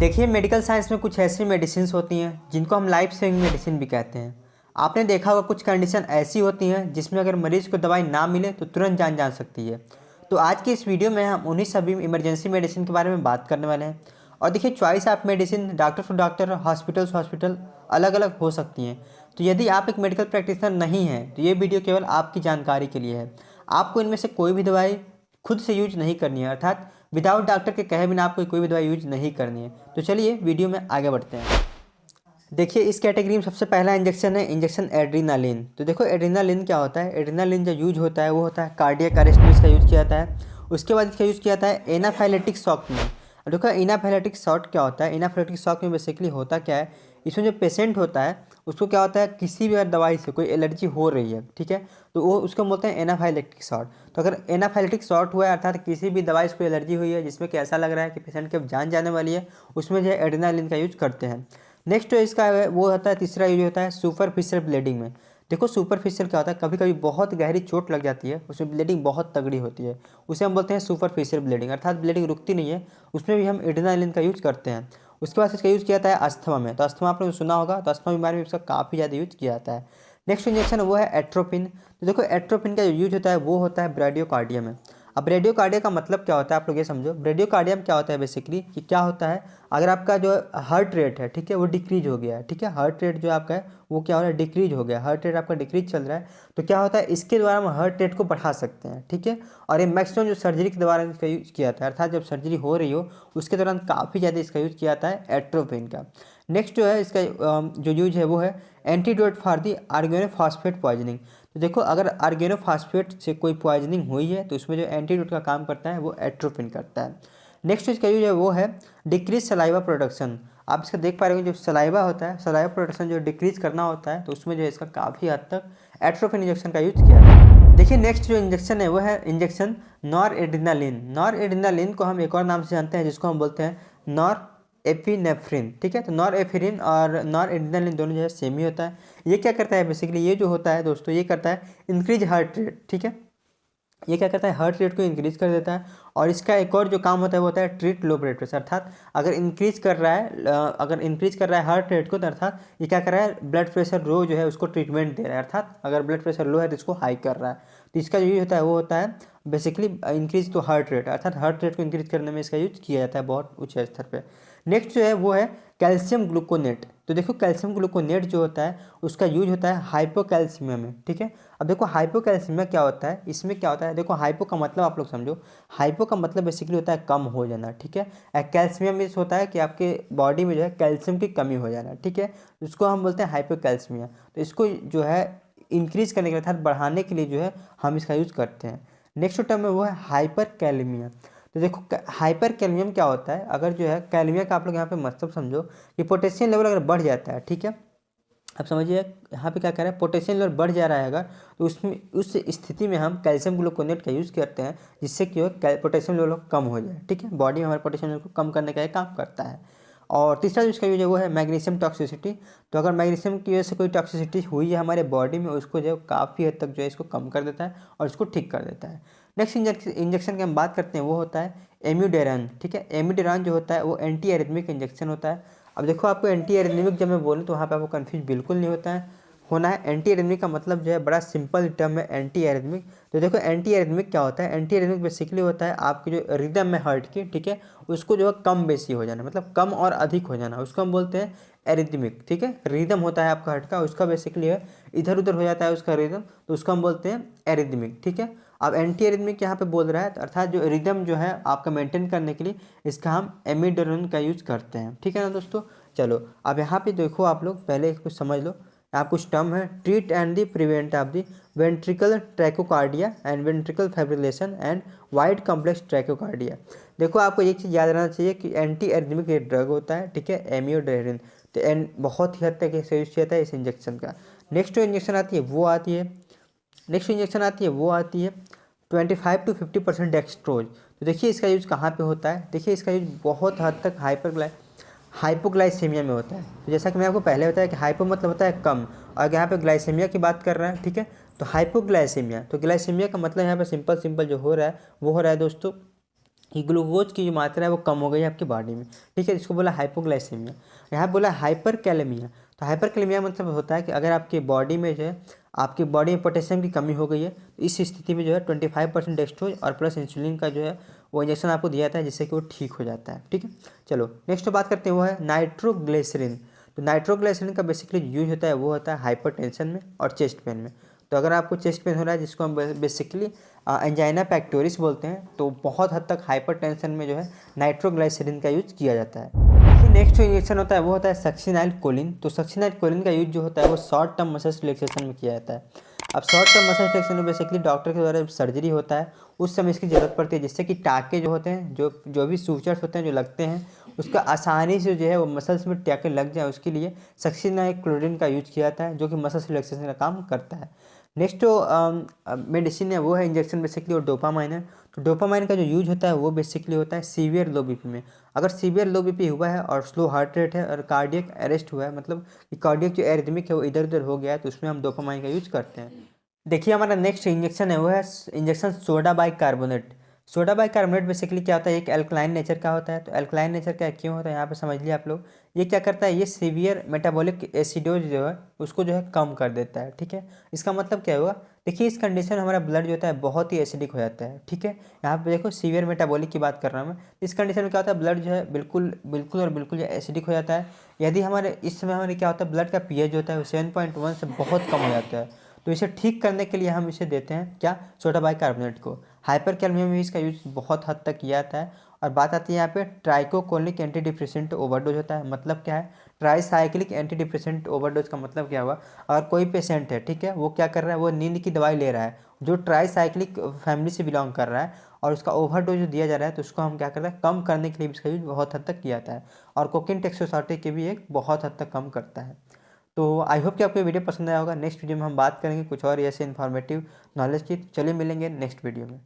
देखिए, medical science में कुछ ऐसी मेडिसिन्स होती हैं जिनको हम लाइफ सेविंग मेडिसिन भी कहते हैं। आपने देखा होगा कुछ कंडीशन ऐसी होती हैं जिसमें अगर मरीज को दवाई ना मिले तो तुरंत जान जा सकती है। तो आज की इस वीडियो में हम उन्हीं सभी इमरजेंसी मेडिसिन के बारे में बात करने वाले हैं। और देखिए, choice of medicine doctor to doctor, hospital से हॉस्पिटल अलग अलग हो सकती हैं। तो यदि आप एक मेडिकल प्रैक्टिशनर नहीं हैं तो ये वीडियो केवल आपकी जानकारी के लिए है। आपको इनमें से कोई भी दवाई खुद से यूज नहीं करनी है, अर्थात विदाउट डॉक्टर के कहे बिना आपको कोई भी दवाई यूज नहीं करनी है। तो चलिए वीडियो में आगे बढ़ते हैं। देखिए, इस कैटेगरी में सबसे पहला इंजेक्शन है इंजेक्शन एड्रीनालिन। तो देखो, एड्रीनालिन क्या होता है। एड्रीनालिन जो यूज होता है वो होता है कार्डियक अरेस्ट में इसका यूज किया जाता है। उसके बाद इसका यूज किया जाता है एनाफाइलेटिक शॉक में। अब देखो, एनाफाइलेटिक शॉक क्या होता है। एनाफाइलेटिक शॉक में बेसिकली होता क्या है, इसमें जो पेशेंट होता है उसको क्या होता है, किसी भी दवाई से कोई एलर्जी हो रही है, ठीक है, तो वो उसको बोलते हैं एनाफाइलेटिक शॉट। तो अगर एनाफाइलेटिक शॉट हुआ है अर्थात किसी भी दवाई से कोई एलर्जी हुई है जिसमें कि ऐसा लग रहा है कि पेशेंट की जान जाने वाली है, उसमें जो है एड्रेनालिन का यूज करते हैं। नेक्स्ट जो इसका है वो होता है, तीसरा यूज होता है सुपरफिशियल ब्लीडिंग में। देखो, सुपरफिशियल क्या होता है, कभी कभी बहुत गहरी चोट लग जाती है, उसमें ब्लीडिंग बहुत तगड़ी होती है, उसे हम बोलते हैं सुपरफिशियल ब्लीडिंग, अर्थात ब्लीडिंग रुकती नहीं है, उसमें भी हम एड्रेनालिन का यूज करते हैं। उसके बाद इसका यूज़ किया जाता है अस्थमा में। तो अस्थमा आपने सुना होगा, तो अस्थमा बीमारी में इसका काफ़ी ज़्यादा यूज किया जाता है। नेक्स्ट इंजेक्शन वो है एट्रोपिन। तो देखो, एट्रोपिन का जो यूज होता है वो होता है ब्रेडियोकार्डिया में। अब ब्रेडियोकार्डिया का मतलब क्या होता है, आप लोग ये समझो। ब्रेडियोकार्डिया में क्या होता है बेसिकली, कि क्या होता है, अगर आपका जो हार्ट रेट है, ठीक है, वो डिक्रीज हो गया है, ठीक है, हार्ट रेट जो आपका है वो क्या हो रहा है, डिक्रीज हो गया, हार्ट रेट आपका डिक्रीज चल रहा है, तो क्या होता है, इसके द्वारा हम हार्ट रेट को बढ़ा सकते हैं, ठीक है। और ये मैक्सिमम जो सर्जरी के द्वारा इसका यूज किया जाता है, अर्थात जब सर्जरी हो रही हो उसके दौरान काफ़ी ज़्यादा इसका यूज किया जाता है एट्रोपिन का। नेक्स्ट जो है इसका जो यूज है वो है एंटीडोट फॉर दी आर्गेनोफॉस्फेट पॉइजनिंग। तो देखो, अगर आर्गेनोफॉस्फेट से कोई पॉइजनिंग हुई है तो उसमें जो एंटीडोट का काम करता है वो एट्रोपिन करता है। नेक्स्ट इसका यूज है वो है डिक्रीज सलाइवा प्रोडक्शन। आप इसका देख पा रहे हो, जो सलाइवा होता है, सलाइवा प्रोडक्शन जो डिक्रीज करना होता है, तो उसमें जो है इसका काफ़ी हद तक एट्रोपिन इंजेक्शन का यूज किया है। देखिए, नेक्स्ट जो इंजेक्शन है वो है injection nor adrenaline. Nor adrenaline को हम एक और नाम से जानते हैं जिसको हम बोलते हैं नॉर एपिनेफ्रिन, ठीक है। तो नॉर एफिरिन और नॉर एड्रेनालिन दोनों जो है सेम ही होता है। ये क्या करता है बेसिकली, ये जो होता है दोस्तों, ये करता है इंक्रीज हार्ट रेट, ठीक है, ये क्या करता है, हार्ट रेट को इंक्रीज कर देता है। और इसका एक और जो काम होता है वो होता है ट्रीट लो ब्लड प्रेशर, अर्थात अगर इंक्रीज कर रहा है हार्ट रेट को, तो अर्थात ये क्या कर रहा है, ब्लड प्रेशर लो जो है उसको ट्रीटमेंट दे रहा है, अर्थात अगर ब्लड प्रेशर लो है तो इसको हाई कर रहा है। तो इसका जो यूज होता है वो होता है basically increase to heart rate, अर्थात हार्ट रेट को इंक्रीज करने में इसका यूज किया जाता है बहुत ऊंचे स्तर पर। नेक्स्ट जो है वो है कैल्शियम ग्लूकोनेट। तो देखो, कैल्शियम ग्लूकोनेट जो होता है उसका यूज होता है हाइपोकैल्सीमिया में, ठीक है। अब देखो, हाइपोकैल्सीमिया क्या होता है, इसमें क्या होता है, देखो हाइपो का मतलब आप लोग समझो, हाइपो का मतलब बेसिकली होता है कम हो जाना, ठीक है। कैल्शियम में होता है कि आपके बॉडी में जो है कैल्शियम की कमी हो जाना, ठीक है, उसको हम बोलते हैं हाइपोकैल्सीमिया। तो इसको जो है इंक्रीज करने के लिए अर्थात बढ़ाने के लिए जो है हम इसका यूज करते हैं। नेक्स्ट टर्म है वो है हाइपर कैलेमिया। तो देखो, हाइपर कैलमियम क्या होता है, अगर जो है कैलमिया का आप लोग यहाँ पे मतलब समझो कि पोटेशियम लेवल अगर बढ़ जाता है, ठीक है, अब समझिए यहाँ पे क्या कह रहा है, पोटेशियम लेवल बढ़ जा रहा है अगर, तो उसमें उस स्थिति में हम कैल्शियम ग्लूकोनेट का यूज़ करते हैं जिससे कि पोटेशियम लेवल कम हो जाए, ठीक है, बॉडी में हमारे पोटेशियम लेवल को कम करने का ये काम करता है। और तीसरा जो इसका यूज है वो है मैग्नीशियम टॉक्सिसिटी। तो अगर मैग्नीशियम की वजह से कोई टॉक्सिसिटी हुई है हमारे बॉडी में, उसको जो है काफ़ी हद तक जो है इसको कम कर देता है और इसको ठीक कर देता है। नेक्स्ट इंजेक्शन की हम बात करते हैं वो होता है एम्यूडेरन, ठीक है। एम्यूडेरन जो होता है वो एंटी एरिथमिक इंजेक्शन होता है। अब देखो, आपको एंटी एरिथमिक जब मैं बोलूँ तो वहाँ पे आपको कन्फ्यूज बिल्कुल नहीं होना है। एंटी एरिथमिक का मतलब जो है बड़ा सिंपल टर्म है, एंटी एरिथमिक। तो देखो, एंटी एरिथमिक क्या होता है, एंटी एरिथमिक बेसिकली होता है आपकी जो रिदम है हार्ट की, ठीक है, उसको जो है कम बेसी हो जाना, मतलब कम और अधिक हो जाना, उसको हम बोलते हैं एरिथमिक, ठीक है। रिदम होता है आपका हार्ट का, उसका बेसिकली है इधर उधर हो जाता है उसका रिदम, तो उसको हम बोलते हैं एरिथमिक, ठीक है। अब एंटी एरिथमिक यहाँ पे बोल रहा है, अर्थात जो रिदम जो है आपका मेंटेन करने के लिए इसका हम एमिडोरन का यूज़ करते हैं, ठीक है ना दोस्तों। चलो, अब यहाँ पे देखो, आप लोग पहले कुछ समझ लो। यहाँ कुछ टर्म है, treat and the prevent of the ventricle tachycardia and ventricle fibrillation and wide complex tachycardia. देखो, आपको एक चीज़ याद रहना चाहिए कि एंटी एरिथमिक एक ड्रग होता है, ठीक है, एमियोडेरिन। तो बहुत ही हद तक इसे यूज किया था इस इंजेक्शन का। नेक्स्ट जो इंजेक्शन आती है वो आती है, नेक्स्ट इंजेक्शन आती है वो आती है 25 to 50% डेक्सट्रोज। तो देखिए इसका यूज़ कहाँ पे होता है, देखिए इसका यूज़ बहुत हद तक हाइपोग्लाइसेमिया में होता है। तो जैसा कि मैं आपको पहले बताया कि हाइपो मतलब होता है कम, और यहाँ पे ग्लाइसेमिया की बात कर रहे हैं, ठीक है। तो हाइपोग्लाइसेमिया, तो ग्लाइसेमिया का मतलब यहाँ पे सिंपल जो हो रहा है वो हो रहा है दोस्तों कि ग्लूकोज की जो मात्रा है वो कम हो गई है आपकी बॉडी में, ठीक है। इसको बोला हाइपोग्लाइसीमिया। यहाँ बोला हाइपर कैलेमिया। तो हाइपर कैलेमिया मतलब होता है कि अगर आपकी बॉडी में जो है आपकी बॉडी में पोटेशियम की कमी हो गई है, तो इस स्थिति में जो है 25% डेक्सट्रोज और प्लस इंसुलिन का जो है वो इंजेक्शन आपको दिया जाता है, जिससे कि वो ठीक हो जाता है, ठीक है। चलो नेक्स्ट बात करते हैं, वो है नाइट्रोग्लिसरीन। तो नाइट्रोग्लिसरीन का बेसिकली यूज होता है, वो होता है हाइपरटेंशन में और चेस्ट पेन में। तो अगर आपको चेस्ट पेन हो रहा है, जिसको हम बेसिकली एंजाइना पैक्टोरिस बोलते हैं, तो बहुत हद तक हाइपरटेंशन में जो है नाइट्रोग्लिसरीन का यूज किया जाता है। देखिए नेक्स्ट जो इंजेक्शन होता है वो होता है सक्सिनाइल कोलिन। तो सक्सिनाइल कोलिन का यूज जो होता है वो शॉर्ट टर्म मसल रिलैक्सेशन में किया जाता है। अब शॉर्ट टर्म मसल रिलैक्सेशन में बेसिकली डॉक्टर के द्वारा सर्जरी होता है, उस समय इसकी ज़रूरत पड़ती है, जिससे कि टाँके जो होते हैं, जो भी सूचर्स होते हैं जो लगते हैं, उसका आसानी से जो है वो मसल्स में टाँके लग जाए, उसके लिए सक्सिनाइल कोलिन का यूज किया जाता है, जो कि मसल रिलैक्सेशन का काम करता है। नेक्स्ट जो मेडिसिन है वो है इंजेक्शन बेसिकली, और डोपामाइन है। तो डोपामाइन का जो यूज होता है वो बेसिकली होता है सीवियर लो बीपी में। अगर सीवियर लो बीपी हुआ है और स्लो हार्ट रेट है और कार्डियक अरेस्ट हुआ है, मतलब कि कार्डियक जो एरिथमिक है वो इधर उधर हो गया है, तो उसमें हम डोपामाइन का यूज करते हैं। देखिए हमारा नेक्स्ट इंजेक्शन है वो है injection soda bicarbonate. Soda bicarbonate basically क्या होता है, एक एल्कलाइन नेचर का होता है। तो एल्कलाइन नेचर का क्यों होता है यहाँ पे समझ लिया आप लोग। ये क्या करता है, ये सीवियर मेटाबॉलिक एसिडोज जो है उसको जो है कम कर देता है, ठीक है। इसका मतलब क्या हुआ, देखिए इस कंडीशन में हमारा ब्लड जो होता है बहुत ही एसिडिक हो जाता है, ठीक है। यहाँ पे देखो सीवियर मेटाबॉलिक की बात कर रहा हूँ मैं। इस कंडीशन में क्या होता है, ब्लड जो है बिल्कुल बिल्कुल और बिल्कुल जो एसिडिक हो जाता है। यदि हमारे इस समय हमारे क्या होता है, ब्लड का पीएच जो होता है वो 7.1 से बहुत कम हो जाता है। तो इसे ठीक करने के लिए हम इसे देते हैं क्या, सोडा बाइकार्बोनेट को। हाइपर कैलमिया में भी इसका यूज बहुत हद तक किया जाता है। और बात आती है यहाँ पे ट्राइकोकोलिक एंटी डिप्रेसेंट ओवरडोज होता है, मतलब क्या है, ट्राईसाइक्लिक एंटी डिप्रेसेंट ओवरडोज का मतलब क्या हुआ, अगर कोई पेशेंट है, ठीक है, वो क्या कर रहा है, वो नींद की दवाई ले रहा है जो ट्राईसाइक्लिक फैमिली से बिलोंग कर रहा है, और उसका ओवरडोज जो दिया जा रहा है, तो उसको हम क्या करते हैं, कम करने के लिए भी इसका यूज बहुत हद तक किया जाता है। और कोकिन टेक्सोसार्टे के भी एक बहुत हद तक कम करता है। तो आई होप कि आपको ये वीडियो पसंद आया होगा। नेक्स्ट वीडियो में हम बात करेंगे कुछ और ऐसे इन्फॉर्मेटिव नॉलेज की। चलिए मिलेंगे नेक्स्ट वीडियो में।